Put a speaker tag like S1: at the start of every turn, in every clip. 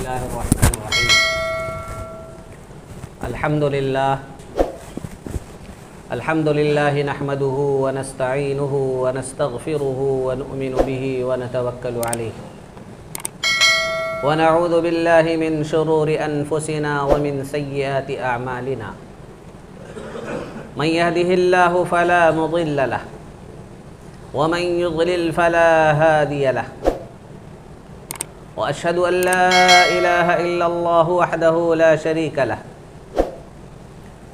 S1: الله الرحمن الرحيم. الحمد لله نحمده ونستعينه ونستغفره ونؤمن به ونتوكل عليه ونعوذ بالله من شرور أنفسنا ومن سيئات أعمالنا. من يهده الله فلا مضل له ومن يضلل فلا هادي له. وأشهد أن لا إله إلا الله وحده لا شريك له.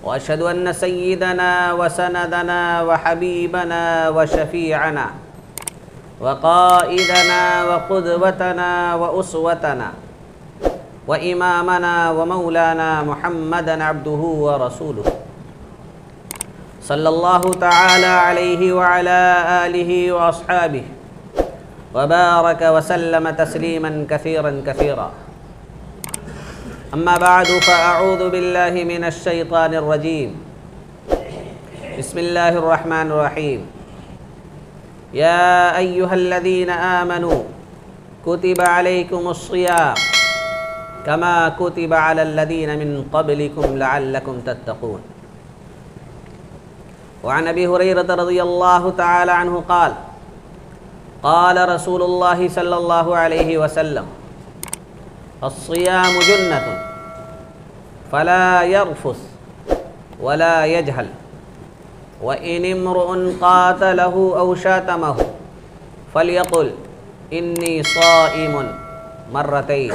S1: وأشهد أن سيدنا وسندنا وحبيبنا وشفيعنا وقائدنا وقدوتنا وأسوتنا وإمامنا ومولانا محمدا عبده ورسوله صلى الله تعالى عليه وعلى آله وأصحابه وبارك وسلم تسليما كثيرا كثيرا. أما بعد فأعوذ بالله من الشيطان الرجيم. بسم الله الرحمن الرحيم. يا أيها الذين آمنوا كتب عليكم الصيام كما كتب على الذين من قبلكم لعلكم تتقون. وعن أبي هريرة رضي الله تعالى عنه قال قال رسول الله صلى الله عليه وسلم الصيام جنة فلا يرفث ولا يجهل وإن امرؤ قاتله أو شاتمه فليقل إني صائم مرتين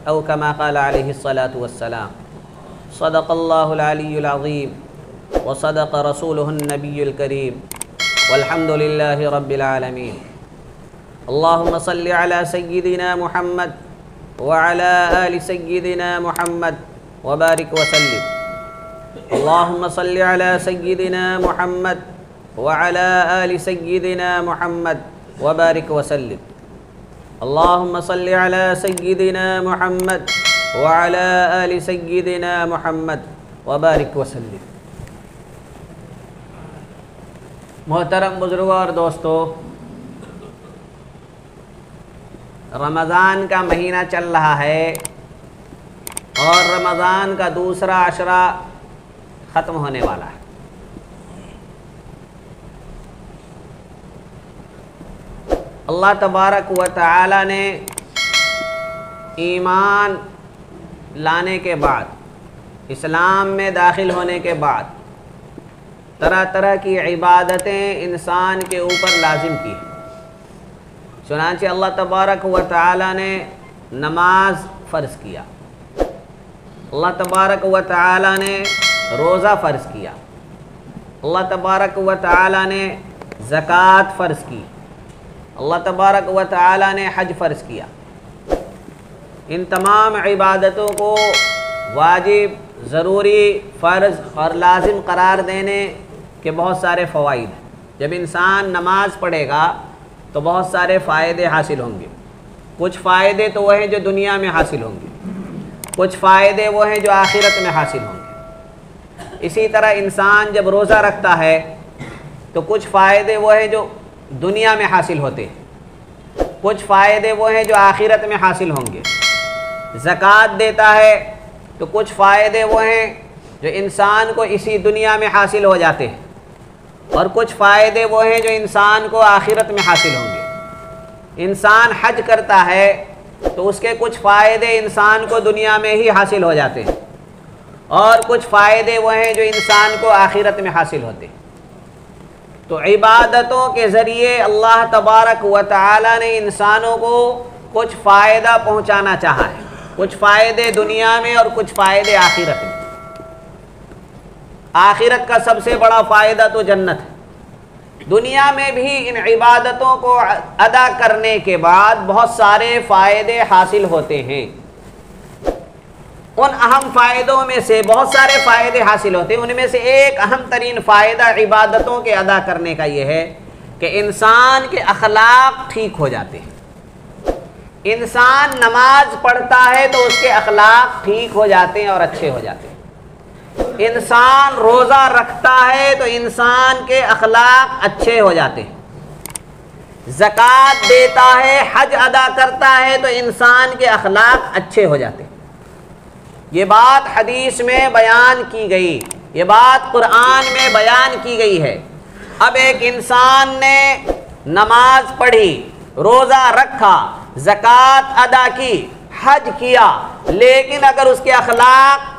S1: أو كما قال عليه الصلاة والسلام. صدق الله العلي العظيم وصدق رسوله النبي الكريم والحمد لله رب العالمين. اللهم صل على سيدنا محمد وعلى آل سيدنا محمد وبارك وسلم. اللهم صل على سيدنا محمد وعلى آل سيدنا محمد وبارك وسلم. اللهم صل على سيدنا محمد وعلى آل سيدنا محمد وبارك وسلم. محترم بزرگوں اور دوستو، رمضان کا مہینہ چل رہا ہے اور رمضان کا دوسرا عشرہ ختم ہونے والا ہے. اللہ تبارک و تعالی نے ایمان لانے کے بعد، اسلام میں داخل ہونے کے بعد طرح طرح کی عبادتیں انسان کے اوپر لازم کی. چنانچہ اللہ تبارک و تعالی نے نماز فرض کیا، اللہ تبارک و تعالی نے روزہ فرض کیا، اللہ تبارک و تعالی نے زکوٰۃ فرض کی، اللہ تبارک و تعالی نے حج فرض کیا. ان تمام عبادتوں کو واجب، ضروری، فرض اور لازم قرار دینے کے بہت سارے فوائد ہیں. جب انسان نماز پڑھے گا تو بہت سارے فائدے حاصل ہوں گے. کچھ فائدے تو وہ ہیں جو دنیا میں حاصل ہوں گے، کچھ فائدے وہ ہیں جو آخرت میں حاصل ہوں گے. اسی طرح انسان جب روزہ رکھتا ہے تو کچھ فائدے وہ ہیں جو دنیا میں حاصل ہوتے ہیں، کچھ فائدے وہ ہیں جو آخرت میں حاصل ہوں گے. زکوٰۃ دیتا ہے تو کچھ فائدے وہ ہیں جو انسان کو اسی دنیا میں حاصل ہو جاتے ہیں، اور کچھ فائدے وہ ہیں جو انسان کو آخرت میں حاصل ہوں گے. انسان حج کرتا ہے تو اس کے کچھ فائدے انسان کو دنیا میں ہی حاصل ہو جاتے ہیں، اور کچھ فائدے وہ ہیں جو انسان کو آخرت میں حاصل ہوتے ہیں. تو عبادتوں کے ذریعے اللہ تبارک و تعالی نے انسانوں کو کچھ فائدہ پہنچانا چاہا ہے، کچھ فائدے دنیا میں اور کچھ فائدے آخرت میں. آخرت کا سب سے بڑا فائدہ تو جنت ہے. دنیا میں بھی ان عبادتوں کو ادا کرنے کے بعد بہت سارے فائدے حاصل ہوتے ہیں. ان اہم فائدوں میں سے بہت سارے فائدے حاصل ہوتے ہیں. ان میں سے ایک اہم ترین فائدہ عبادتوں کے ادا کرنے کا یہ ہے کہ انسان کے اخلاق ٹھیک ہو جاتے ہیں. انسان نماز پڑھتا ہے تو اس کے اخلاق ٹھیک ہو جاتے ہیں اور اچھے ہو جاتے ہیں. انسان روزہ رکھتا ہے تو انسان کے اخلاق اچھے ہو جاتے ہیں. زکوٰۃ دیتا ہے، حج ادا کرتا ہے تو انسان کے اخلاق اچھے ہو جاتے ہیں۔ یہ بات حدیث میں بیان کی گئی، یہ بات قرآن میں بیان کی گئی ہے۔ اب ایک انسان نے نماز پڑھی، روزہ رکھا، زکوٰۃ ادا کی، حج کیا، لیکن اگر اس کے اخلاق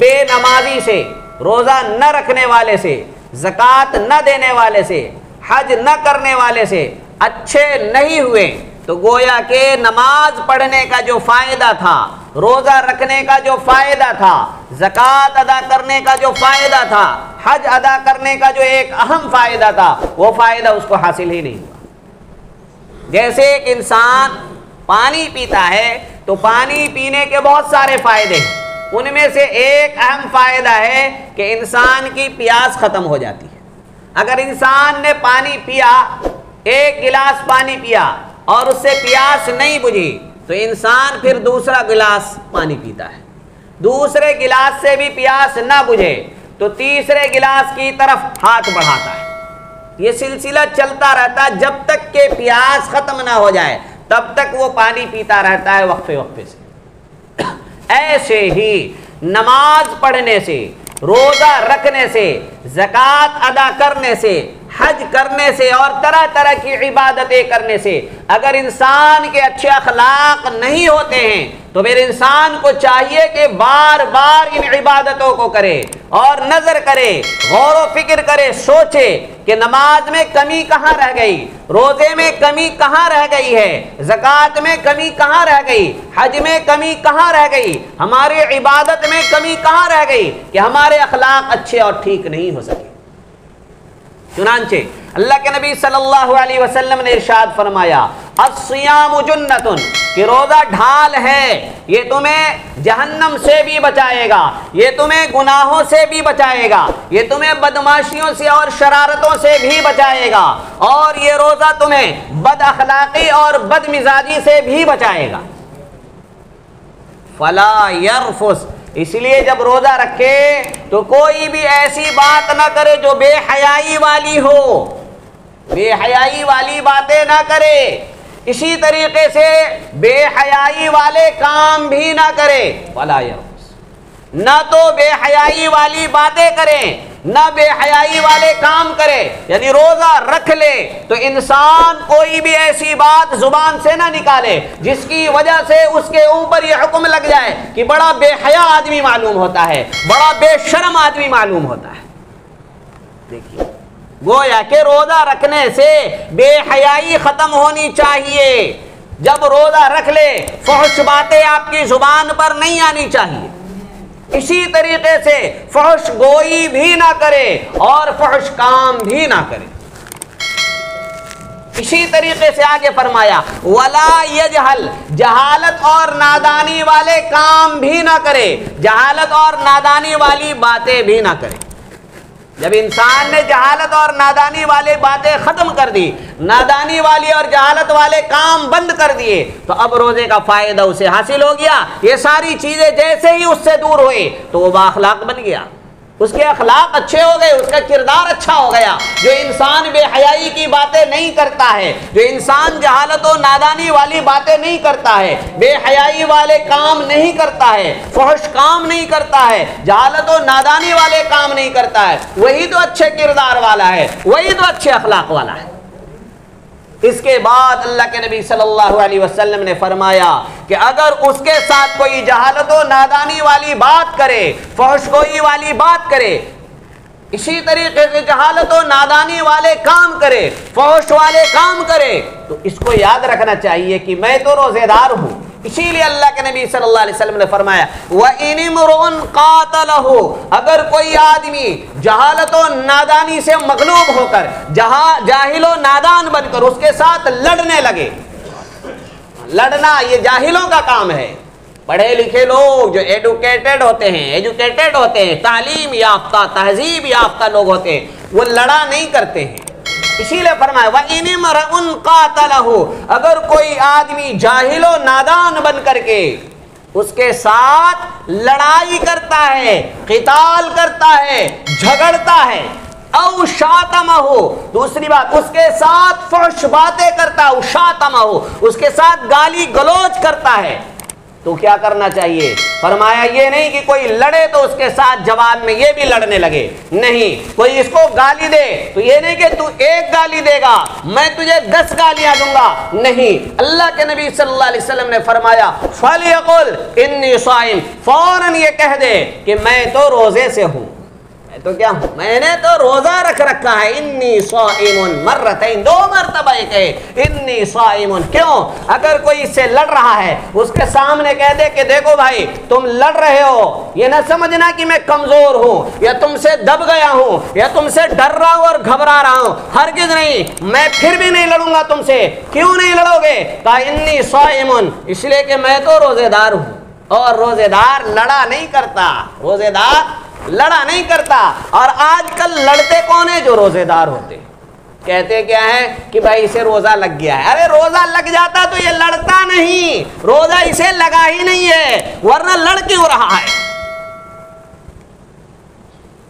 S1: بے نمازی سے، روزہ نہ رکھنے والے سے، زکوٰۃ نہ دینے والے سے، حج نہ کرنے والے سے اچھے نہیں ہوئے، تو گویا کہ نماز پڑھنے کا جو فائدہ تھا، روزہ رکھنے کا جو فائدہ تھا، زکوٰۃ ادا کرنے کا جو فائدہ تھا، حج ادا کرنے کا جو ایک اہم فائدہ تھا، وہ فائدہ اس کو حاصل ہی نہیں ہوا۔ جیسے ایک انسان پانی پیتا ہے تو پانی پینے کے بہت سارے فائدے ہیں، ان میں سے ایک اہم فائدہ ہے کہ انسان کی پیاس ختم ہو جاتی ہے۔ اگر انسان نے پانی پیا، ایک گلاس پانی پیا اور اس سے پیاس نہیں بجھی، تو انسان پھر دوسرا گلاس پانی پیتا ہے، دوسرے گلاس سے بھی پیاس نہ بجھے تو تیسرے گلاس کی طرف ہاتھ بڑھاتا ہے۔ یہ سلسلہ چلتا رہتا ہے جب تک کہ پیاس ختم نہ ہو جائے، تب تک وہ پانی پیتا رہتا ہے وقفے وقفے سے۔ ایسے ہی نماز پڑھنے سے، روزہ رکھنے سے، زکوٰۃ ادا کرنے سے، حج کرنے سے اور طرح طرح کی عبادتیں کرنے سے اگر انسان کے اچھے اخلاق نہیں ہوتے ہیں تو پھر انسان کو چاہیے کہ بار بار ان عبادتوں کو کرے اور نظر کرے، غور و فکر کرے، سوچے کہ نماز میں کمی کہاں رہ گئی، روزے میں کمی کہاں رہ گئی ہے، زکوٰۃ میں کمی کہاں رہ گئی، حج میں کمی کہاں رہ گئی، ہماری عبادت میں کمی کہاں رہ گئی کہ ہمارے اخلاق اچھے اور ٹھیک نہیں ہو سکے۔ چنانچہ اللہ کے نبی صلی اللہ علیہ وسلم نے ارشاد فرمایا، الصیام جنۃ، کہ روزہ ڈھال ہے، یہ تمہیں جہنم سے بھی بچائے گا، یہ تمہیں گناہوں سے بھی بچائے گا، یہ تمہیں بدماشیوں سے اور شرارتوں سے بھی بچائے گا، اور یہ روزہ تمہیں بد اخلاقی اور بد مزاجی سے بھی بچائے گا۔ فلا یرفث، اس لیے جب روزہ رکھے تو کوئی بھی ایسی بات نہ کرے جو بے حیائی والی ہو، بے حیائی والی باتیں نہ کرے، اسی طریقے سے بے حیائی والے کام بھی نہ کرے۔ ولا یرفث، نہ تو بے حیائی والی باتیں کریں، نہ بے حیائی والے کام کرے، یعنی روزہ رکھ لے تو انسان کوئی بھی ایسی بات زبان سے نہ نکالے جس کی وجہ سے اس کے اوپر یہ حکم لگ جائے کہ بڑا بے حیا آدمی معلوم ہوتا ہے، بڑا بے شرم آدمی معلوم ہوتا ہے۔ دیکھیے، گویا کہ روزہ رکھنے سے بے حیائی ختم ہونی چاہیے۔ جب روزہ رکھ لے، فحش باتیں آپ کی زبان پر نہیں آنی چاہیے، اسی طریقے سے فحش گوئی بھی نہ کرے اور فحش کام بھی نہ کرے۔ اسی طریقے سے آگے فرمایا، ولا یجہل، جہالت اور نادانی والے کام بھی نہ کرے، جہالت اور نادانی والی باتیں بھی نہ کرے۔ جب انسان نے جہالت اور نادانی والی باتیں ختم کر دی، نادانی والی اور جہالت والے کام بند کر دیے، تو اب روزے کا فائدہ اسے حاصل ہو گیا۔ یہ ساری چیزیں جیسے ہی اس سے دور ہوئی تو وہ بااخلاق بن گیا، اس کے اخلاق اچھے ہو گئے، اس کا کردار اچھا ہو گیا۔ جو انسان بے حیائی کی باتیں نہیں کرتا ہے، جو انسان جہالت و نادانی والی باتیں نہیں کرتا ہے، بے حیائی والے کام نہیں کرتا ہے، فحش کام نہیں کرتا ہے، جہالت و نادانی والے کام نہیں کرتا ہے، وہی تو اچھے کردار والا ہے، وہی تو اچھے اخلاق والا ہے۔ اس کے بعد اللہ کے نبی صلی اللہ علیہ وسلم نے فرمایا کہ اگر اس کے ساتھ کوئی جہالت و نادانی والی بات کرے، فحش گوئی والی بات کرے، اسی طریقے سے جہالت و نادانی والے کام کرے، فحش والے کام کرے، تو اس کو یاد رکھنا چاہیے کہ میں تو روزے دار ہوں۔ اسی لیے اللہ کے نبی صلی اللہ علیہ وسلم نے فرمایا، وَإِنِ امْرُؤٌ قَاتَلَهُ، اگر کوئی آدمی جہالت و نادانی سے مغلوب ہو کر، جاہل و نادان بن کر اس کے ساتھ لڑنے لگے، لڑنا یہ جاہلوں کا کام ہے۔ پڑھے لکھے لوگ جو ایجوکیٹڈ ہوتے ہیں، تعلیم یافتہ، تہذیب یافتہ لوگ ہوتے ہیں، وہ لڑا نہیں کرتے ہیں۔ اسی لیے فرمایا، وَإِنِ امْرُؤٌ قَاتَلَهُ، اگر کوئی آدمی جاہل و نادان بن کر کے اس کے ساتھ لڑائی کرتا ہے، قتال کرتا ہے، جھگڑتا ہے، او شاتمہ، دوسری بات اس کے ساتھ فحش باتیں کرتا ہے، او شاتمہ، اس کے ساتھ گالی گلوچ کرتا ہے، تو کیا کرنا چاہیے؟ فرمایا یہ نہیں کہ کوئی لڑے تو اس کے ساتھ جواب میں یہ بھی لڑنے لگے، نہیں، کوئی اس کو گالی دے تو یہ نہیں کہ تو ایک گالی دے گا میں تجھے 10 گالیاں دوں گا، نہیں، اللہ کے نبی صلی اللہ علیہ وسلم نے فرمایا فَلْيَقُلْ إِنِّي صَائِمٌ، فوراً یہ کہہ دے کہ میں تو روزے سے ہوں، تو کیا ہوں؟ میں نے تو روزہ رکھ رکھا ہے، انی صائم، مرتين، 2 مرتبہ کہے انی صائم، کیوں؟ اگر کوئی اس سے لڑ رہا ہے اس کے سامنے کہہ دے کہ دیکھو بھائی تم لڑ رہے ہو، یہ نہ سمجھنا کہ میں کمزور ہوں یا تم سے دب گیا ہوں یا تم سے ڈر رہا ہوں اور گھبرا رہا ہوں، ہرگز نہیں، میں پھر بھی نہیں لڑوں گا تم سے، کیوں نہیں لڑو گے؟ کہا انی صائم، اس لیے کہ میں تو روزے دار ہوں، اور روزے دار لڑا نہیں کرتا، روزے دار لڑا نہیں کرتا۔ اور آج کل لڑتے کون ہیں؟ جو روزے دار ہوتے، کہتے کیا ہے کہ بھائی اسے روزہ لگ گیا ہے، ارے روزہ لگ جاتا تو یہ لڑتا نہیں، روزہ اسے لگا ہی نہیں ہے، ورنہ لڑ کیوں رہا ہے؟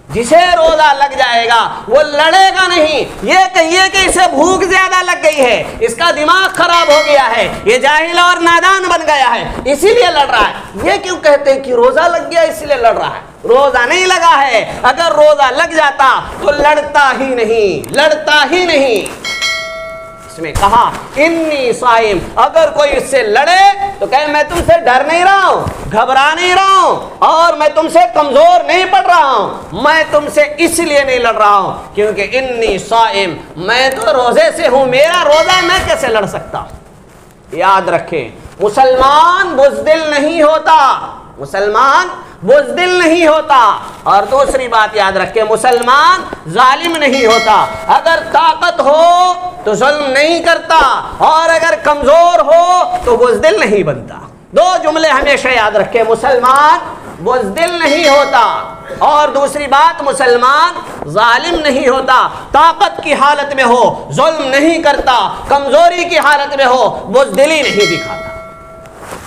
S1: جسے روزہ لگ جائے گا وہ لڑے گا نہیں، یہ کہیے کہ اسے بھوک زیادہ لگ گئی ہے، اس کا دماغ خراب ہو گیا ہے، یہ جاہل اور نادان بن گیا ہے اسی لیے لڑ رہا ہے، یہ کیوں کہتے ہیں کہ روزہ لگ گیا اسی لیے لڑ رہا ہے؟ روزہ نہیں لگا ہے، اگر روزہ لگ جاتا تو لڑتا ہی نہیں، لڑتا ہی نہیں۔ اس میں کہا انی صائم، اگر کوئی اس سے لڑے تو کہے میں تم سے ڈر نہیں رہا ہوں، گھبرا نہیں رہا ہوں، اور میں تم سے کمزور نہیں پڑ رہا ہوں، میں تم سے اس لیے نہیں لڑ رہا ہوں کیونکہ انی صائم، میں تو روزے سے ہوں، میرا روزہ میں کیسے لڑ سکتا ہوں؟ یاد رکھیں، مسلمان بزدل نہیں ہوتا، مسلمان بزدل نہیں ہوتا، اور دوسری بات یاد رکھیں مسلمان ظالم نہیں ہوتا، اگر طاقت ہو تو ظلم نہیں کرتا، اور اگر کمزور ہو تو بزدل نہیں بنتا۔ 2 جملے ہمیشہ یاد رکھیں، مسلمان بزدل نہیں ہوتا، اور دوسری بات مسلمان ظالم نہیں ہوتا، طاقت کی حالت میں ہو ظلم نہیں کرتا، کمزوری کی حالت میں ہو بزدلی نہیں دکھاتا۔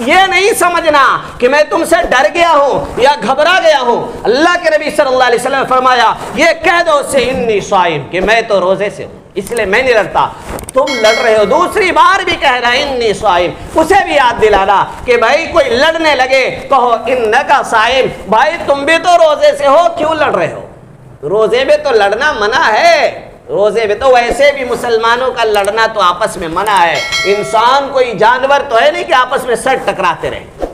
S1: یہ نہیں سمجھنا کہ میں تم سے ڈر گیا ہوں یا گھبرا گیا ہوں، اللہ کے نبی صلی اللہ علیہ وسلم نے فرمایا یہ کہہ دو اس سے انی صائم، کہ میں تو روزے سے ہوں اس لیے میں نہیں لڑتا، تم لڑ رہے ہو، دوسری بار بھی کہہ رہا ہے انی صائم، اسے بھی یاد دلانا کہ بھائی کوئی لڑنے لگے کہو انکا صائم، بھائی تم بھی تو روزے سے ہو، کیوں لڑ رہے ہو؟ روزے میں تو لڑنا منع ہے، روزے میں تو ویسے بھی مسلمانوں کا لڑنا تو آپس میں منع ہے، انسان کوئی جانور تو ہے نہیں کہ آپس میں سر ٹکراتے رہے،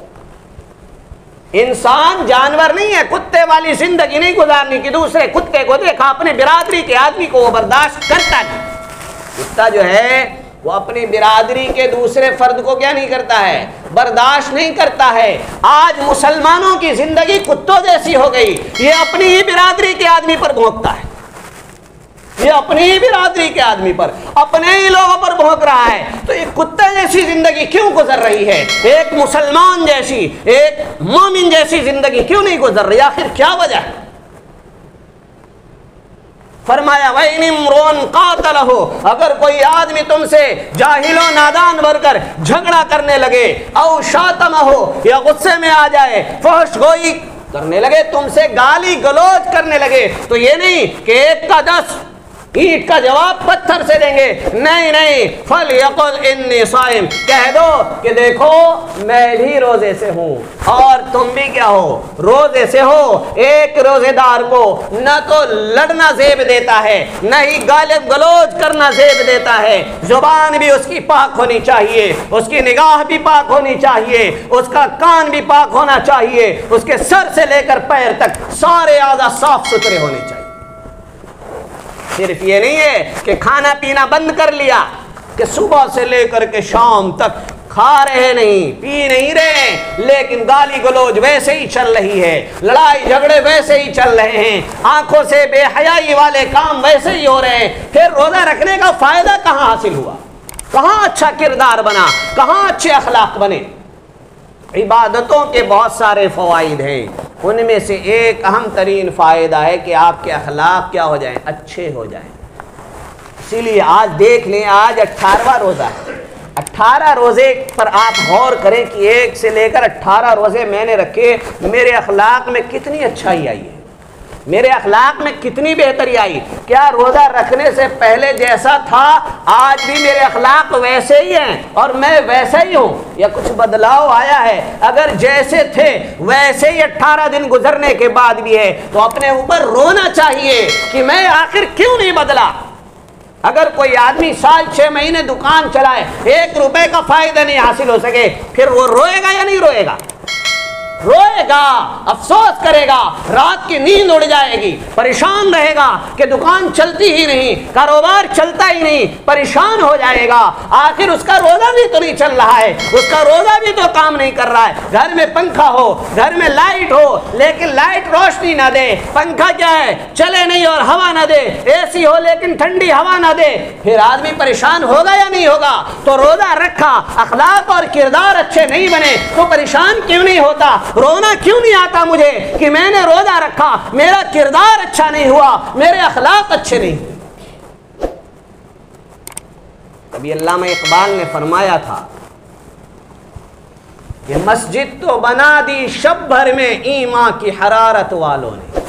S1: انسان جانور نہیں ہے، کتے والی زندگی نہیں گزارنی کہ دوسرے کتے کو دیکھا اپنے برادری کے آدمی کو وہ برداشت کرتا نہیں، کتا جو ہے وہ اپنی برادری کے دوسرے فرد کو کیا نہیں کرتا ہے؟ برداشت نہیں کرتا ہے۔ آج مسلمانوں کی زندگی کتوں جیسی ہو گئی، یہ اپنی ہی برادری کے آدمی پر بھونکتا ہے، یہ اپنی ہی برادری کے آدمی پر، اپنے ہی لوگوں پر بھونک رہا ہے، تو یہ کتے جیسی زندگی کیوں گزر رہی ہے؟ ایک مسلمان جیسی، ایک مومن جیسی زندگی کیوں نہیں گزر رہی؟ آخر کیا وجہ ہے؟ فرمایا وَإِنِ امْرُؤٌ قَاتَلَهُ، اگر کوئی آدمی تم سے جاہل و نادان بن کر جھگڑا کرنے لگے، او شاتمہ، یا غصے میں آ جائے، فحش گوئی کرنے لگے، تم سے گالی گلوچ کرنے لگے، تو یہ نہیں کہ 1 کا 10 اینٹ کا جواب پتھر سے دیں گے، نہیں نہیں، فَلْيَقُلْ إِنِّي صَائِمٌ، کہہ دو کہ دیکھو میں بھی روزے سے ہوں اور تم بھی کیا ہو؟ روزے سے ہو۔ ایک روزے دار کو نہ تو لڑنا زیب دیتا ہے، نہ ہی گالی گلوچ کرنا زیب دیتا ہے، زبان بھی اس کی پاک ہونی چاہیے، اس کی نگاہ بھی پاک ہونی چاہیے، اس کا کان بھی پاک ہونا چاہیے، اس کے سر سے لے کر پیر تک سارے اعضاء صاف ستھرے ہونے چاہیے۔ صرف یہ نہیں ہے کہ کھانا پینا بند کر لیا کہ صبح سے لے کر کے شام تک کھا رہے نہیں، پی نہیں رہے، لیکن گالی گلوچ ویسے ہی چل رہی ہے، لڑائی جھگڑے ویسے ہی چل رہے ہیں، آنکھوں سے بے حیائی والے کام ویسے ہی ہو رہے ہیں، پھر روزہ رکھنے کا فائدہ کہاں حاصل ہوا؟ کہاں اچھا کردار بنا؟ کہاں اچھے اخلاق بنے؟ عبادتوں کے بہت سارے فوائد ہیں، ان میں سے ایک اہم ترین فائدہ ہے کہ آپ کے اخلاق کیا ہو جائیں؟ اچھے ہو جائیں۔ اسی لیے آج دیکھ لیں، آج 18واں روزہ ہے، 18 روزے پر آپ غور کریں کہ 1 سے لے کر 18 روزے میں نے رکھے، میرے اخلاق میں کتنی اچھائی آئی ہے، میرے اخلاق میں کتنی بہتری آئی. کیا روزہ رکھنے سے پہلے جیسا تھا آج بھی میرے اخلاق ویسے ہی ہیں اور میں ویسا ہی ہوں, یا کچھ بدلاؤ آیا ہے؟ اگر جیسے تھے ویسے ہی 18 دن گزرنے کے بعد بھی ہے تو اپنے اوپر رونا چاہیے کہ میں آخر کیوں نہیں بدلا. اگر کوئی آدمی سال 6 مہینے دکان چلائے, 1 روپے کا فائدہ نہیں حاصل ہو سکے, پھر وہ روئے گا یا نہیں روئے گا؟ روئے گا, افسوس کرے گا, رات کی نیند اڑ جائے گی, پریشان رہے گا کہ دکان چلتی ہی نہیں, کاروبار چلتا ہی نہیں, پریشان ہو جائے گا. آخر اس کا روزہ بھی تو نہیں چل رہا ہے, اس کا روزہ بھی تو کام نہیں کر رہا ہے. گھر میں پنکھا ہو, گھر میں لائٹ ہو, لیکن لائٹ روشنی نہ دے, پنکھا کیا ہے چلے نہیں اور ہوا نہ دے, اے سی ہو لیکن ٹھنڈی ہوا نہ دے, پھر آدمی پریشان ہوگا یا نہیں ہوگا؟ تو روزہ رکھا, اخلاق اور کردار اچھے نہیں بنے تو پریشان کیوں نہیں ہوتا؟ رونا کیوں نہیں آتا مجھے کہ میں نے روزہ رکھا, میرا کردار اچھا نہیں ہوا, میرے اخلاق اچھے نہیں. ابھی علامہ اقبال نے فرمایا تھا کہ مسجد تو بنا دی شب بھر میں ایمان کی حرارت والوں نے.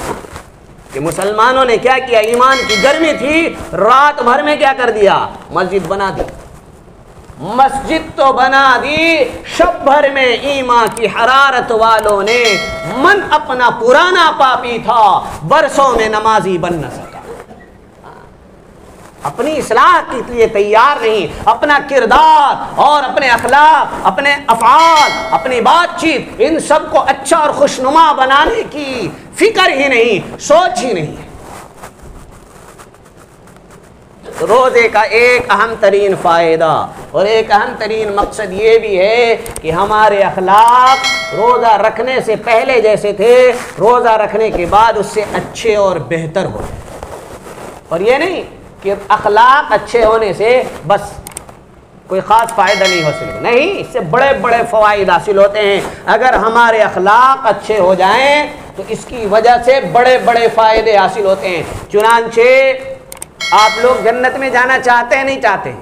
S1: کہ مسلمانوں نے کیا کیا؟ ایمان کی گرمی تھی, رات بھر میں کیا کر دیا؟ مسجد بنا دی. مسجد تو بنا دی شب بھر میں ایمان کی حرارت والوں نے, من اپنا پرانا پاپی تھا برسوں میں نمازی بن نہ سکا. اپنی اصلاح کے لیے تیار نہیں, اپنا کردار اور اپنے اخلاق, اپنے افعال, اپنی بات چیت, ان سب کو اچھا اور خوشنما بنانے کی فکر ہی نہیں, سوچ ہی نہیں. روزے کا ایک اہم ترین فائدہ اور ایک اہم ترین مقصد یہ بھی ہے کہ ہمارے اخلاق روزہ رکھنے سے پہلے جیسے تھے روزہ رکھنے کے بعد اس سے اچھے اور بہتر ہو جائے. اور یہ نہیں کہ اخلاق اچھے ہونے سے بس کوئی خاص فائدہ نہیں حاصل ہو, نہیں, اس سے بڑے بڑے فوائد حاصل ہوتے ہیں. اگر ہمارے اخلاق اچھے ہو جائیں تو اس کی وجہ سے بڑے بڑے فائدے حاصل ہوتے ہیں. چنانچہ آپ لوگ جنت میں جانا چاہتے ہیں نہیں چاہتے؟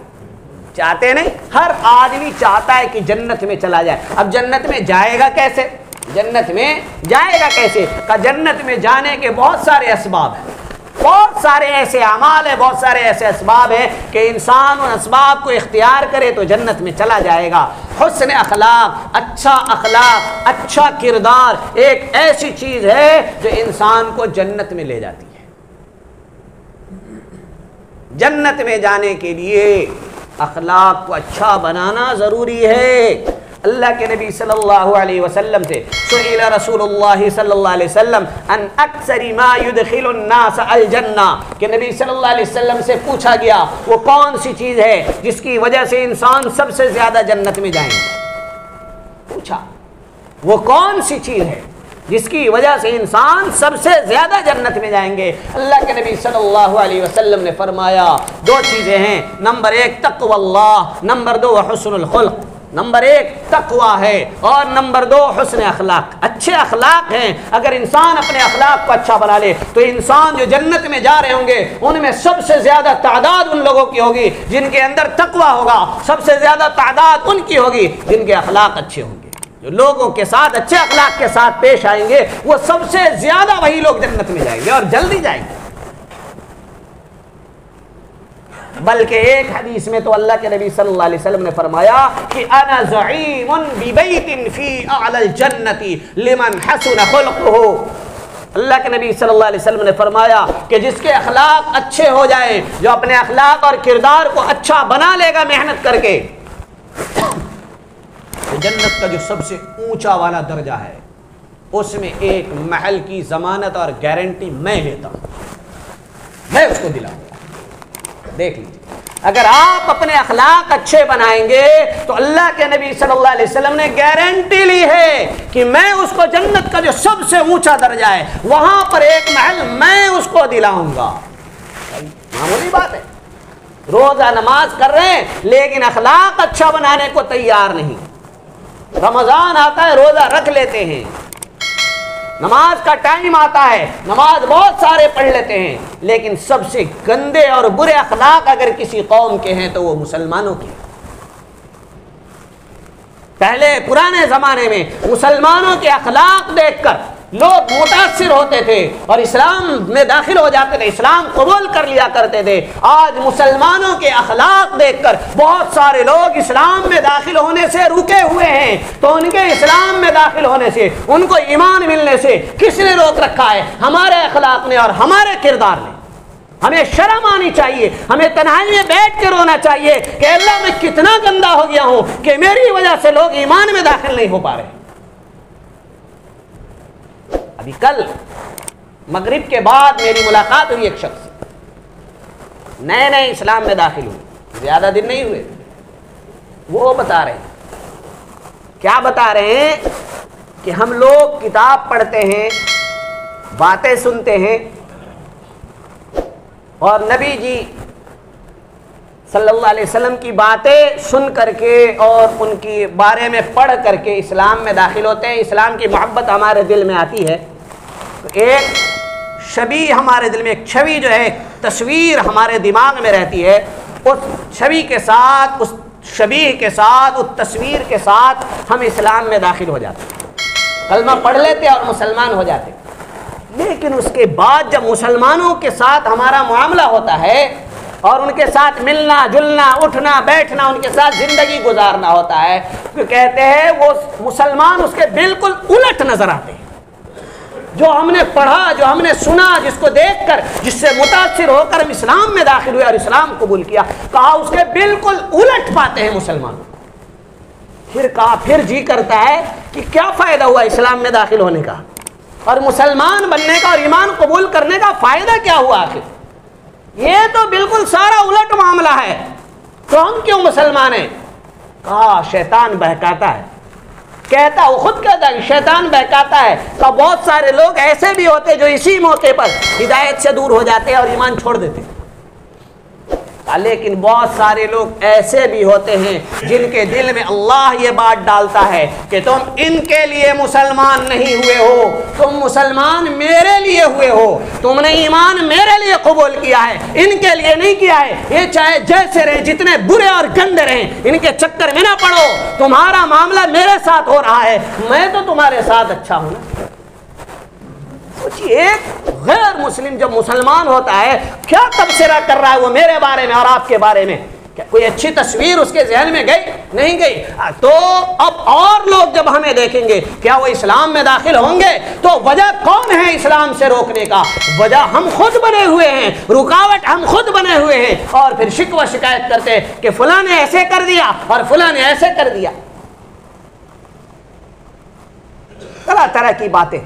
S1: چاہتے نہیں؟ ہر آدمی چاہتا ہے کہ جنت میں چلا جائے. اب جنت میں جائے گا کیسے؟ جنت میں جائے گا کیسے؟ کہ جنت میں جانے کے بہت سارے اسباب ہیں, بہت سارے ایسے اعمال ہیں, بہت سارے ایسے اسباب ہیں کہ انسان ان اسباب کو اختیار کرے تو جنت میں چلا جائے گا. حسن اخلاق, اچھا کردار ایک ایسی چیز ہے جو انسان کو جنت میں لے جاتی ہے. جنت میں جانے کے لیے اخلاق کو اچھا بنانا ضروری ہے. اللہ کے نبی صلی اللہ علیہ وسلم سے سئل رسول اللہ صلی اللہ علیہ وسلم ان اکثر ما يدخل الناس الجنہ, کہ نبی صلی اللہ علیہ وسلم سے پوچھا گیا وہ کون سی چیز ہے جس کی وجہ سے انسان سب سے زیادہ جنت میں جائیں گے. پوچھا وہ کون سی چیز ہے جس کی وجہ سے انسان سب سے زیادہ جنت میں جائیں گے. اللہ کے نبی صلی اللہ علیہ وسلم نے فرمایا 2 چیزیں ہیں, نمبر 1 تقوی اللہ, نمبر 2 حسن الخلق. نمبر 1 تقوی ہے اور نمبر 2 حسن اخلاق. اچھے اخلاق ہیں. اگر انسان اپنے اخلاق کو اچھا بنا لے تو انسان جو جنت میں جا رہے ہوں گے ان میں سب سے زیادہ تعداد ان لوگوں کی ہوگی جن کے اندر تقوی ہوگا, سب سے زیادہ تعداد ان کی ہوگی جن کے اخلاق اچھے ہوں گے. جو لوگوں کے ساتھ اچھے اخلاق کے ساتھ پیش آئیں گے وہ سب سے زیادہ وہی لوگ جنت میں جائیں گے اور جلدی جائیں گے. بلکہ ایک حدیث میں تو اللہ کے نبی صلی اللہ علیہ وسلم نے فرمایا کہ انا زعیم ببیت فی اعلی الجنۃ لمن حسن خلقہ. اللہ کے نبی صلی اللہ علیہ وسلم نے فرمایا کہ جس کے اخلاق اچھے ہو جائیں, جو اپنے اخلاق اور کردار کو اچھا بنا لے گا محنت کر کے, جنت کا جو سب سے اونچا والا درجہ ہے اس میں ایک محل کی ضمانت اور گارنٹی میں لیتا ہوں, میں اس کو دلاؤں گا. دیکھ لیجیے, اگر آپ اپنے اخلاق اچھے بنائیں گے تو اللہ کے نبی صلی اللہ علیہ وسلم نے گارنٹی لی ہے کہ میں اس کو جنت کا جو سب سے اونچا درجہ ہے وہاں پر ایک محل میں اس کو دلاؤں گا. معمولی بات ہے. روزہ نماز کر رہے ہیں لیکن اخلاق اچھا بنانے کو تیار نہیں. رمضان آتا ہے روزہ رکھ لیتے ہیں, نماز کا ٹائم آتا ہے نماز بہت سارے پڑھ لیتے ہیں, لیکن سب سے گندے اور برے اخلاق اگر کسی قوم کے ہیں تو وہ مسلمانوں کے. پہلے پرانے زمانے میں مسلمانوں کے اخلاق دیکھ کر لوگ متاثر ہوتے تھے اور اسلام میں داخل ہو جاتے تھے، اسلام قبول کر لیا کرتے تھے۔ آج مسلمانوں کے اخلاق دیکھ کر بہت سارے لوگ اسلام میں داخل ہونے سے رکے ہوئے ہیں۔ تو ان کے اسلام میں داخل ہونے سے، ان کو ایمان ملنے سے کس نے روک رکھا ہے؟ ہمارے اخلاق نے اور ہمارے کردار نے۔ ہمیں شرم آنی چاہیے، ہمیں تنہائی میں بیٹھ کے رونا چاہیے کہ اللہ میں کتنا گندا ہو گیا ہوں کہ میری وجہ سے لوگ ایمان میں داخل نہیں ہو پا رہے۔ ابھی کل مغرب کے بعد میری ملاقات ہوئی ایک شخص سے، نئے نئے اسلام میں داخل ہوئے، زیادہ دن نہیں ہوئے۔ وہ بتا رہے ہیں، کیا بتا رہے ہیں کہ ہم لوگ کتاب پڑھتے ہیں، باتیں سنتے ہیں، اور نبی جی صلی اللہ علیہ وسلم کی باتیں سن کر کے اور ان کی بارے میں پڑھ کر کے اسلام میں داخل ہوتے ہیں۔ اسلام کی محبت ہمارے دل میں آتی ہے تو ایک شبیہ ہمارے دل میں، ایک چھوی جو ہے، ایک تصویر ہمارے دماغ میں رہتی ہے، اس چھوی کے ساتھ، اس شبیہ کے ساتھ، اس تصویر کے ساتھ ہم اسلام میں داخل ہو جاتے ہیں، کلمہ پڑھ لیتے اور مسلمان ہو جاتے ہیں۔ لیکن اس کے بعد جب مسلمانوں کے ساتھ ہمارا معاملہ ہوتا ہے اور ان کے ساتھ ملنا جلنا، اٹھنا بیٹھنا، ان کے ساتھ زندگی گزارنا ہوتا ہے، تو کہتے ہیں وہ مسلمان اس کے بالکل الٹ نظر آتے ہیں۔ جو ہم نے پڑھا، جو ہم نے سنا، جس کو دیکھ کر، جس سے متاثر ہو کر ہم اسلام میں داخل ہوئے اور اسلام قبول کیا، کہا اس کے بالکل الٹ پاتے ہیں مسلمان۔ پھر کہا، پھر جی کرتا ہے کہ کیا فائدہ ہوا اسلام میں داخل ہونے کا اور مسلمان بننے کا اور ایمان قبول کرنے کا فائدہ کیا ہوا؟ آخر یہ تو بالکل سارا الٹ معاملہ ہے، تو ہم کیوں مسلمان ہیں؟ کہا شیطان بہکاتا ہے۔ کہتا، وہ خود کہتا ہے شیطان بہکاتا ہے۔ تو بہت سارے لوگ ایسے بھی ہوتے جو اسی موقع پر ہدایت سے دور ہو جاتے ہیں اور ایمان چھوڑ دیتے ہیں، لیکن بہت سارے لوگ ایسے بھی ہوتے ہیں جن کے دل میں اللہ یہ بات ڈالتا ہے کہ تم ان کے لیے مسلمان نہیں ہوئے ہو، تم مسلمان میرے لیے ہوئے ہو، تم نے ایمان میرے لیے قبول کیا ہے، ان کے لیے نہیں کیا ہے۔ یہ چاہے جیسے رہیں، جتنے برے اور گندے رہیں، ان کے چکر میں نہ پڑو، تمہارا معاملہ میرے ساتھ ہو رہا ہے، میں تو تمہارے ساتھ اچھا ہوں نا۔ ایک غیر مسلم جب مسلمان ہوتا ہے، کیا تبصرہ کر رہا ہے وہ میرے بارے میں اور آپ کے بارے میں؟ کیا کوئی اچھی تصویر اس کے ذہن میں گئی؟ نہیں گئی۔ تو اب اور لوگ جب ہمیں دیکھیں گے، کیا وہ اسلام میں داخل ہوں گے؟ تو وجہ کون ہے اسلام سے روکنے کا؟ وجہ ہم خود بنے ہوئے ہیں، رکاوٹ ہم خود بنے ہوئے ہیں، اور پھر شکوہ شکایت کرتے کہ فلاں نے ایسے کر دیا اور فلاں نے ایسے کر دیا، طرح طرح کی باتیں۔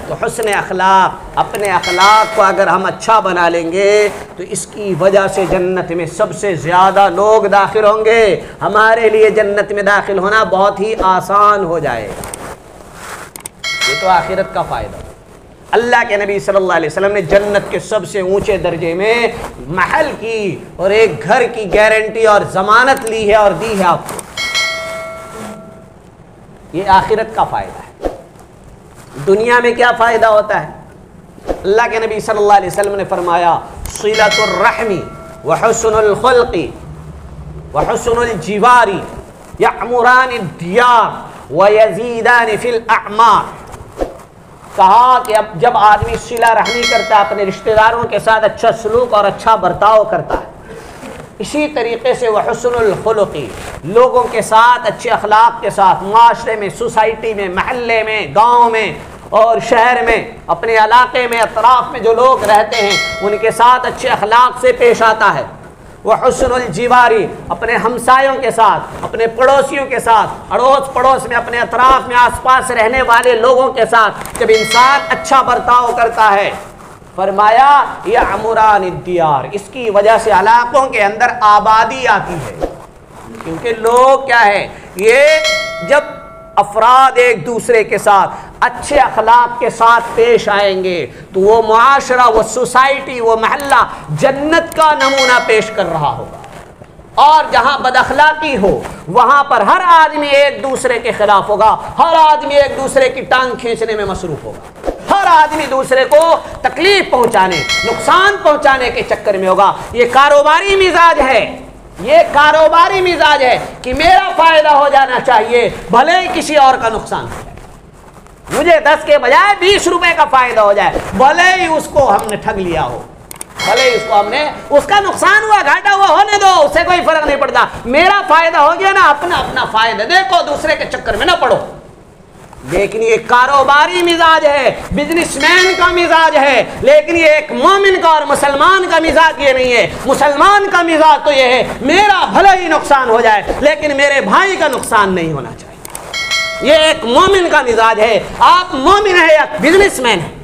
S1: تو حسن اخلاق، اپنے اخلاق کو اگر ہم اچھا بنا لیں گے تو اس کی وجہ سے جنت میں سب سے زیادہ لوگ داخل ہوں گے، ہمارے لیے جنت میں داخل ہونا بہت ہی آسان ہو جائے۔ یہ تو آخرت کا فائدہ۔ اللہ کے نبی صلی اللہ علیہ وسلم نے جنت کے سب سے اونچے درجے میں محل کی اور ایک گھر کی گارنٹی اور ضمانت لی ہے اور دی ہے آپ کو۔ یہ آخرت کا فائدہ ہے۔ دنیا میں کیا فائدہ ہوتا ہے؟ اللہ کے نبی صلی اللہ علیہ وسلم نے فرمایا، صلۃ الرحم وحسن الخلق وحسن الجوار یعمران الدیار ویزیدان فی الاعمار۔ کہا کہ اب جب آدمی صلہ رحمی کرتا ہے، اپنے رشتہ داروں کے ساتھ اچھا سلوک اور اچھا برتاؤ کرتا ہے، اسی طریقے سے وہ حسن الخلقی، لوگوں کے ساتھ اچھے اخلاق کے ساتھ، معاشرے میں، سوسائٹی میں، محلے میں، گاؤں میں اور شہر میں، اپنے علاقے میں، اطراف میں جو لوگ رہتے ہیں ان کے ساتھ اچھے اخلاق سے پیش آتا ہے۔ وہ حسن الجواری، اپنے ہمسایوں کے ساتھ، اپنے پڑوسیوں کے ساتھ، اڑوس پڑوس میں، اپنے اطراف میں، آس پاس رہنے والے لوگوں کے ساتھ جب انسان اچھا برتاؤ کرتا ہے، فرمایا یعمران الدیار، اس کی وجہ سے علاقوں کے اندر آبادی آتی ہے۔ کیونکہ لوگ کیا ہے، یہ جب افراد ایک دوسرے کے ساتھ اچھے اخلاق کے ساتھ پیش آئیں گے تو وہ معاشرہ، وہ سوسائٹی، وہ محلہ جنت کا نمونہ پیش کر رہا ہوگا۔ اور جہاں بد اخلاقی ہو وہاں پر ہر آدمی ایک دوسرے کے خلاف ہوگا، ہر آدمی ایک دوسرے کی ٹانگ کھینچنے میں مصروف ہوگا، ہر آدمی دوسرے کو تکلیف پہنچانے، نقصان پہنچانے کے چکر میں ہوگا۔ یہ کاروباری مزاج ہے، یہ کاروباری مزاج ہے کہ میرا فائدہ ہو جانا چاہیے، بھلے ہی کسی اور کا نقصان ہو جائے۔ مجھے 10 کے بجائے 20 روپے کا فائدہ ہو جائے، بھلے ہی اس کو ہم نے ٹھگ لیا ہو، بھلے ہی اس کا نقصان ہوا، گھاٹا ہوا، ہونے دو، اس سے کوئی فرق نہیں پڑتا، میرا فائدہ ہو گیا نا، اپنا فائدہ دیکھو، دوسرے کے چکر میں نہ پڑو۔ لیکن یہ کاروباری مزاج ہے، بزنس مین کا مزاج ہے، لیکن یہ ایک مومن کا اور مسلمان کا مزاج یہ نہیں ہے۔ مسلمان کا مزاج تو یہ ہے میرا بھلا ہی نقصان ہو جائے لیکن میرے بھائی کا نقصان نہیں ہونا چاہیے، یہ ایک مومن کا مزاج ہے۔ آپ مومن ہیں یا بزنس مین ہیں،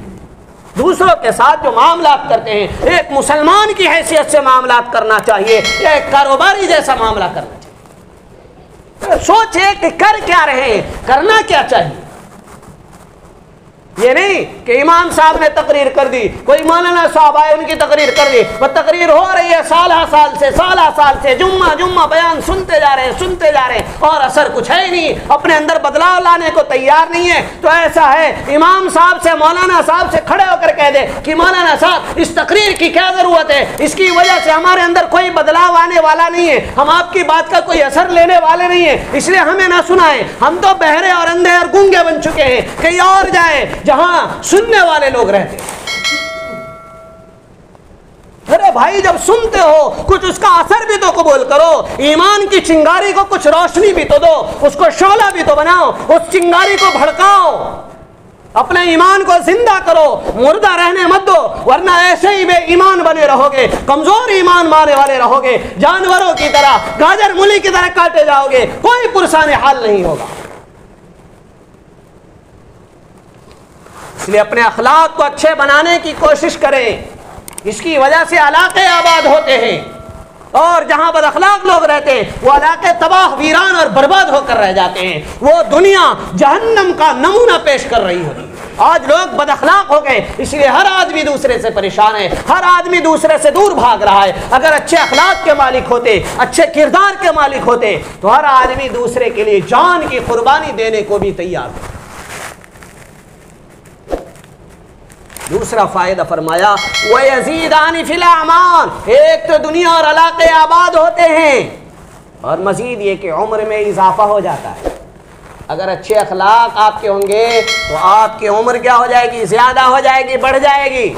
S1: دوسروں کے ساتھ جو معاملات کرتے ہیں ایک مسلمان کی حیثیت سے معاملات کرنا چاہیے، ایک کاروباری جیسا معاملہ کرنا چاہیے۔ سوچے کہ کر کیا رہے ہیں، کرنا کیا چاہیے، یہ نہیں کہ امام صاحب نے تقریر کر دی، کوئی مولانا صاحب آئے ان کی تقریر کر دی، وہ تقریر ہو رہی ہے سالہ سال سے جمعہ بیان سنتے جا رہے ہیں اور اثر کچھ ہے ہی نہیں، اپنے اندر بدلاؤ لانے کو تیار نہیں ہے۔ تو ایسا ہے امام صاحب سے مولانا صاحب سے کھڑے ہو کر کہہ دے کہ مولانا صاحب اس تقریر کی کیا ضرورت ہے، اس کی وجہ سے ہمارے اندر کوئی بدلاؤ آنے والا نہیں ہے، ہم آپ کی بات کا کوئی اثر لینے والے نہیں ہیں، اس لیے ہمیں نہ سنائیں، ہم تو بہرے اور اندھے اور گونگے بن چکے ہیں، کہیں اور جائیں جہاں سننے والے لوگ رہتے ہیں۔ ارے بھائی جب سنتے ہو کچھ اس کا اثر بھی تو قبول کرو، ایمان کی چنگاری کو کچھ روشنی بھی تو دو، اس کو شعلہ بھی تو بناؤ، اس چنگاری کو بھڑکاؤ، اپنے ایمان کو زندہ کرو، مردہ رہنے مت دو، ورنہ ایسے ہی بے ایمان بنے رہو گے، کمزور ایمان مارنے والے رہو گے، جانوروں کی طرح گاجر مولی کی طرح کاٹے جاؤ گے، کوئی پرسان حال نہیں ہوگا۔ اس لیے اپنے اخلاق کو اچھے بنانے کی کوشش کریں، اس کی وجہ سے علاقے آباد ہوتے ہیں، اور جہاں بد اخلاق لوگ رہتے ہیں وہ علاقے تباہ ویران اور برباد ہو کر رہ جاتے ہیں، وہ دنیا جہنم کا نمونہ پیش کر رہی ہوتی ہے۔ آج لوگ بد اخلاق ہو گئے، اس لیے ہر آدمی دوسرے سے پریشان ہے، ہر آدمی دوسرے سے دور بھاگ رہا ہے۔ اگر اچھے اخلاق کے مالک ہوتے، اچھے کردار کے مالک ہوتے تو ہر آدمی دوسرے کے لیے جان کی قربانی دینے کو بھی تیار ہو۔ دوسرا فائدہ فرمایا وَيَزِيدَانِ فِي الْأَعْمَارِ، ایک تو دنیا اور علاقے آباد ہوتے ہیں، اور مزید یہ کہ عمر میں اضافہ ہو جاتا ہے۔ اگر اچھے اخلاق آپ کے ہوں گے تو آپ کی عمر کیا ہو جائے گی، زیادہ ہو جائے گی، بڑھ جائے گی۔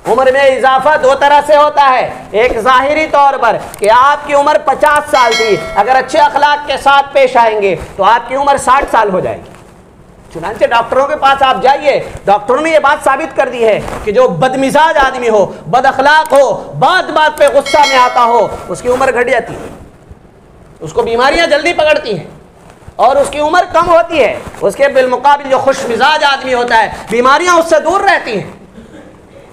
S1: عمر میں اضافہ دو طرح سے ہوتا ہے، ایک ظاہری طور پر کہ آپ کی عمر 50 سال تھی، اگر اچھے اخلاق کے ساتھ پیش آئیں گے تو آپ کی عمر 60 سال ہو جائے گی۔ چنانچہ ڈاکٹروں کے پاس آپ جائیے، ڈاکٹروں نے یہ بات ثابت کر دی ہے کہ جو بدمزاج آدمی ہو، بد اخلاق ہو، بات بات پہ غصہ میں آتا ہو، اس کی عمر گھٹ جاتی ہے، اس کو بیماریاں جلدی پکڑتی ہیں اور اس کی عمر کم ہوتی ہے۔ اس کے بالمقابل جو خوش مزاج آدمی ہوتا ہے بیماریاں اس سے دور رہتی ہیں۔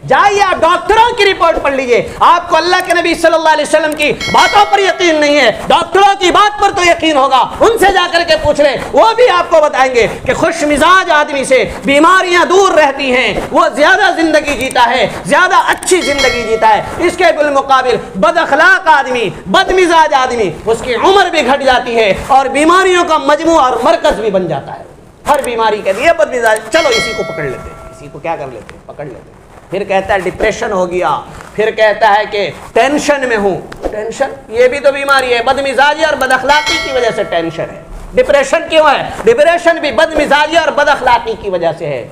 S1: جائیے آپ ڈاکٹروں کی رپورٹ پڑھ لیجئے، آپ کو اللہ کے نبی صلی اللہ علیہ وسلم کی باتوں پر یقین نہیں ہے، ڈاکٹروں کی بات پر تو یقین ہوگا، ان سے جا کر کے پوچھ لیں، وہ بھی آپ کو بتائیں گے کہ خوش مزاج آدمی سے بیماریاں دور رہتی ہیں، وہ زیادہ زندگی جیتا ہے، زیادہ اچھی زندگی جیتا ہے۔ اس کے بالمقابل بد اخلاق آدمی، بد مزاج آدمی، اس کی عمر بھی گھٹ جاتی ہے اور بیماریوں کا مجموعہ اور مرکز بھی بن جاتا ہے۔ ہر بیماری کے لیے بد مزاج، چلو اسی کو پکڑ لیتے ہیں، اسی کو کیا کر لیتے ہیں، پکڑ لیتے ہیں۔ پھر کہتا ہے ڈپریشن ہو گیا، پھر کہتا ہے کہ ٹینشن میں ہوں۔ ٹینشن یہ بھی تو بیماری ہے، بد مزاجی اور بد اخلاقی کی وجہ سے ٹینشن ہے۔ ڈپریشن کیوں ہے؟ ڈپریشن بھی بد مزاجی اور بد اخلاقی کی وجہ سے ہے۔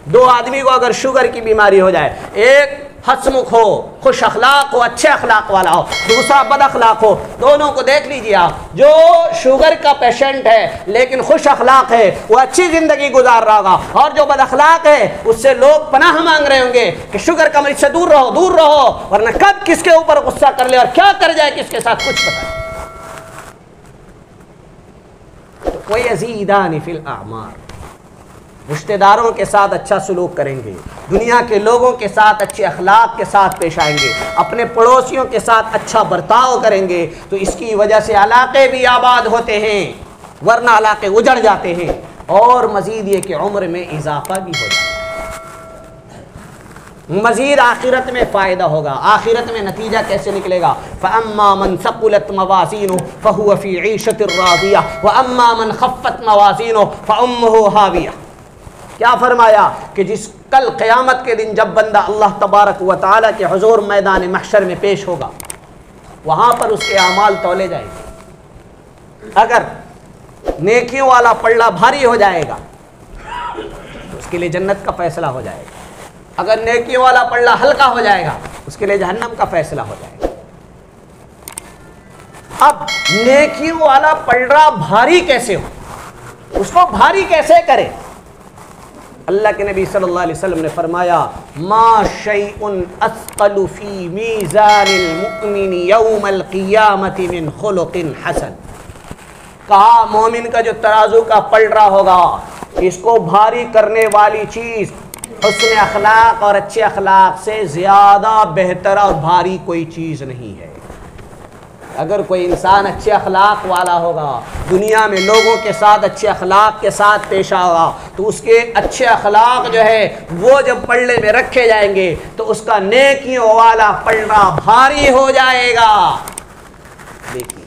S1: دو آدمی کو اگر شوگر کی بیماری ہو جائے، ایک ہسمکھ ہو، خوش اخلاق ہو، اچھے اخلاق والا ہو، دوسرا بد اخلاق ہو، دونوں کو دیکھ لیجیے آپ، جو شوگر کا پیشنٹ ہے لیکن خوش اخلاق ہے وہ اچھی زندگی گزار رہا ہوگا، اور جو بد اخلاق ہے اس سے لوگ پناہ مانگ رہے ہوں گے کہ شوگر کا مریض سے دور رہو، دور رہو، ورنہ کب کس کے اوپر غصہ کر لے اور کیا کر جائے کس کے ساتھ کچھ پتہ نہیں۔ وَيَزِيدَانِ فِي الْأَعْمَارِ، رشتہ داروں کے ساتھ اچھا سلوک کریں گے، دنیا کے لوگوں کے ساتھ اچھے اخلاق کے ساتھ پیش آئیں گے، اپنے پڑوسیوں کے ساتھ اچھا برتاؤ کریں گے، تو اس کی وجہ سے علاقے بھی آباد ہوتے ہیں، ورنہ علاقے اجڑ جاتے ہیں، اور مزید یہ کہ عمر میں اضافہ بھی ہو جاتا ہے۔ مزید آخرت میں فائدہ ہوگا، آخرت میں نتیجہ کیسے نکلے گا؟ فَأَمَّا مَنْ ثَقُلَتْ مَوَازِينُهُ فَهُوَ فِي عِيشَةٍ رَاضِيَةٍ وَأَمَّا مَنْ خَفَّتْ مَوَازِينُهُ فَأُمُّهُ هَاوِيَةٌ۔ کیا فرمایا کہ جس کل قیامت کے دن جب بندہ اللہ تبارک و تعالیٰ کے حضور میدان محشر میں پیش ہوگا، وہاں پر اس کے اعمال تولے جائیں گے۔ اگر نیکیوں والا پلڑا بھاری ہو جائے گا کے لیے جنت کا فیصلہ ہو جائے گا. اگر نیکیوں والا پلڑا ہلکا ہو جائے گا اس کے لیے جہنم کا فیصلہ ہو جائے گا. اب نیکیوں والا پلڑا بھاری کیسے ہو, اس کو بھاری کیسے کرے؟ اللہ کے نبی صلی اللہ علیہ وسلم نے فرمایا ما شیء اثقل فی میزان المؤمن یوم القیامت من خلق حسن. کہا مومن کا جو ترازو کا پلڑا ہوگا اس کو بھاری کرنے والی چیز حسن اخلاق اور اچھے اخلاق سے زیادہ بہتر اور بھاری کوئی چیز نہیں ہے. اگر کوئی انسان اچھے اخلاق والا ہوگا, دنیا میں لوگوں کے ساتھ اچھے اخلاق کے ساتھ پیش آگا, تو اس کے اچھے اخلاق جو ہے وہ جب پلڑے میں رکھے جائیں گے تو اس کا نیکیوں والا پلڑا بھاری ہو جائے گا. دیکھیے,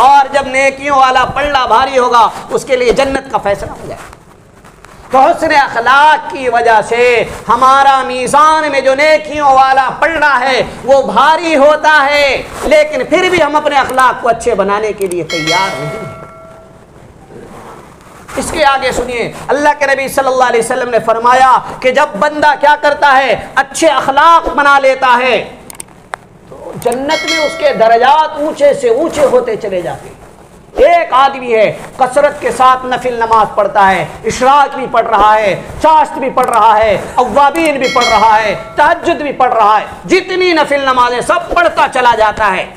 S1: اور جب نیکیوں والا پلڑا بھاری ہوگا اس کے لیے جنت کا فیصلہ ہو جائے گا. تو حسن اخلاق کی وجہ سے ہمارا میزان میں جو نیکیوں والا پلڑا ہے وہ بھاری ہوتا ہے, لیکن پھر بھی ہم اپنے اخلاق کو اچھے بنانے کے لیے تیار نہیں ہیں. اس کے آگے سنیے, اللہ کے نبی صلی اللہ علیہ وسلم نے فرمایا کہ جب بندہ کیا کرتا ہے, اچھے اخلاق بنا لیتا ہے, تو جنت میں اس کے درجات اونچے سے اونچے ہوتے چلے جاتے ہیں. ایک آدمی ہے کثرت کے ساتھ نفل نماز پڑھتا ہے, اشراق بھی پڑھ رہا ہے, چاشت بھی پڑھ رہا ہے, اوابین بھی پڑھ رہا ہے, تہجد بھی پڑھ رہا ہے, جتنی نفل نمازیں سب پڑھتا چلا جاتا ہے,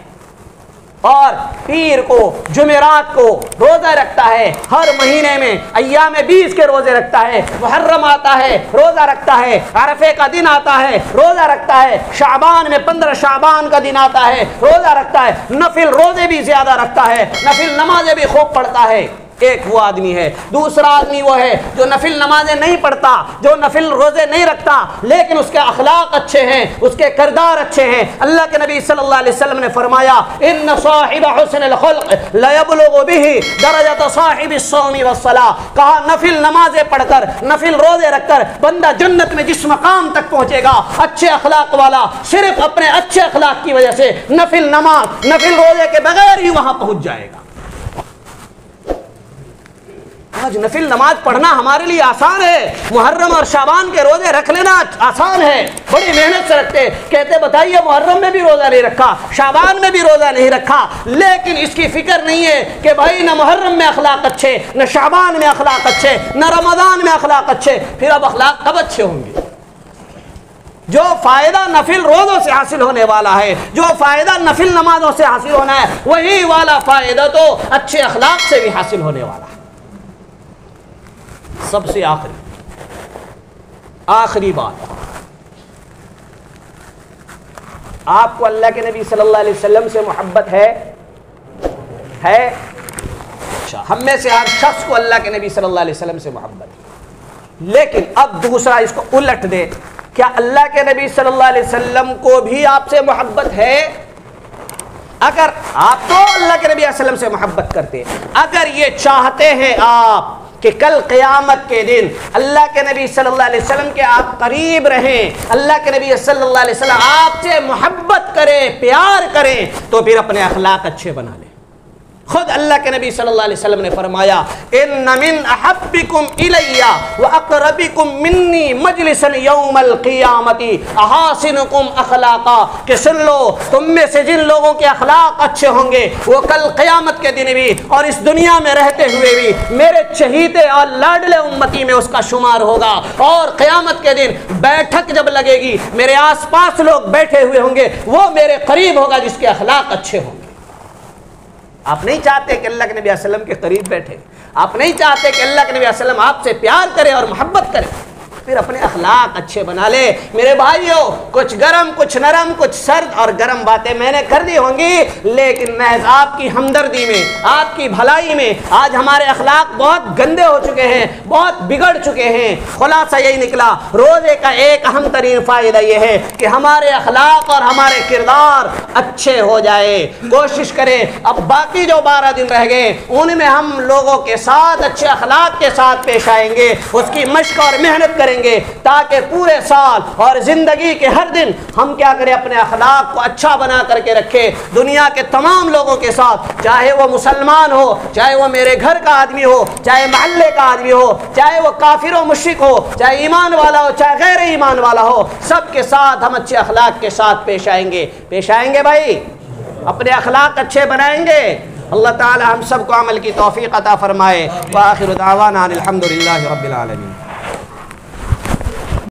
S1: اور پیر کو جمعرات کو روزہ رکھتا ہے, ہر مہینے میں ایام 20 کے روزے رکھتا ہے, محرم آتا ہے روزہ رکھتا ہے, عرفے کا دن آتا ہے روزہ رکھتا ہے, شعبان میں 15 شعبان کا دن آتا ہے روزہ رکھتا ہے, نفل روزے بھی زیادہ رکھتا ہے, نفل نمازیں بھی خوب پڑھتا ہے. ایک وہ آدمی ہے. دوسرا آدمی وہ ہے جو نفل نمازیں نہیں پڑھتا, جو نفل روزے نہیں رکھتا, لیکن اس کے اخلاق اچھے ہیں, اس کے کردار اچھے ہیں. اللہ کے نبی صلی اللہ علیہ وسلم نے فرمایا ان صاحب حسن الخلق لا يبلغ به درجۃ صاحب الصوم والصلاۃ. کہا نفل نمازیں پڑھ کر, نفل روزے رکھ کر بندہ جنت میں جس مقام تک پہنچے گا, اچھے اخلاق والا صرف اپنے اچھے اخلاق کی وجہ سے نفل نماز نفل روزے کے بغیر ہی وہاں پہنچ جائے گا. آج نفل نماز پڑھنا ہمارے لیے آسان ہے, محرم اور شعبان کے روزے رکھ لینا آسان ہے, بڑی محنت سے رکھتے. کہتے بتائیے محرم میں بھی روزہ نہیں رکھا, شعبان میں بھی روزہ نہیں رکھا, لیکن اس کی فکر نہیں ہے کہ بھائی نہ محرم میں اخلاق اچھے, نہ شعبان میں اخلاق اچھے, نہ رمضان میں اخلاق اچھے, پھر اب اخلاق کب اچھے ہوں گے؟ جو فائدہ نفل روزوں سے حاصل ہونے والا ہے, جو فائدہ نفل نمازوں سے حاصل ہونا ہے, وہی والا فائدہ تو اچھے اخلاق سے بھی حاصل ہونے والا ہے. سب سے آخری بات, آپ کو اللہ کے نبی صلی اللہ علیہ وسلم سے محبت ہے؟ اچھا, ہم میں سے ہر شخص کو اللہ کے نبی صلی اللہ علیہ وسلم سے محبت ہے. لیکن اب دوسرا اس کو الٹ دے, کیا اللہ کے نبی صلی اللہ علیہ وسلم کو بھی آپ سے محبت ہے؟ اگر آپ تو اللہ کے نبی صلی اللہ علیہ وسلم سے محبت کرتے, اگر یہ چاہتے ہیں آپ کہ کل قیامت کے دن اللہ کے نبی صلی اللہ علیہ وسلم کے آپ قریب رہیں, اللہ کے نبی صلی اللہ علیہ وسلم آپ سے محبت کریں, پیار کریں, تو پھر اپنے اخلاق اچھے بنا لیں. خود اللہ کے نبی صلی اللہ علیہ وسلم نے فرمایا ان من احبکم الی واقربکم منی مجلسا یوم القیامت احاسنکم اخلاقا. کہ سن لو, تم میں سے جن لوگوں کے اخلاق اچھے ہوں گے وہ کل قیامت کے دن بھی اور اس دنیا میں رہتے ہوئے بھی میرے چہیتے اور لاڈلے امتی میں اس کا شمار ہوگا. اور قیامت کے دن بیٹھک جب لگے گی, میرے آس پاس لوگ بیٹھے ہوئے ہوں گے, وہ میرے قریب ہوگا جس کے اخلاق اچھے ہوں گے. آپ نہیں چاہتے کہ اللہ کے نبی علیہ وسلم کے قریب بیٹھے, آپ نہیں چاہتے کہ اللہ کے نبی علیہ وسلم آپ سے پیار کرے اور محبت کرے, پھر اپنے اخلاق اچھے بنا لے. میرے بھائیوں, کچھ گرم کچھ نرم کچھ سرد اور گرم باتیں میں نے کر دی ہوں گی, لیکن محض آپ کی ہمدردی میں, آپ کی بھلائی میں آج ہمارے اخلاق بہت گندے ہو چکے ہیں, بہت بگڑ چکے ہیں. خلاصہ یہی نکلا, روزے کا ایک اہم ترین فائدہ یہ ہے کہ ہمارے اخلاق اور ہمارے کردار اچھے ہو جائے. کوشش کریں اب باقی جو 12 دن رہ گئے ان میں ہم لوگوں کے ساتھ اچھے اخلاق کے ساتھ پیش آئیں گے, اس کی مشق اور محنت کریں کریں گے تاکہ پورے سال اور زندگی کے ہر دن ہم کیا کریں، اپنے اخلاق کو اچھا بنا کر کے رکھیں دنیا کے تمام لوگوں کے ساتھ، چاہے وہ مسلمان ہو، چاہے وہ میرے گھر کا آدمی ہو، چاہے محلے کا آدمی ہو، چاہے وہ کافر و مشرک ہو، چاہے ایمان والا ہو چاہے غیر ایمان والا ہو، سب کے ساتھ ہم اچھے اخلاق کے ساتھ پیش آئیں گے بھائی، اپنے اخلاق اچھے بنائیں گے۔ اللہ تعالی ہم سب کو عمل کی توفیق عطا فرمائے۔ وآخر دعوانا الحمدللہ رب العالمین۔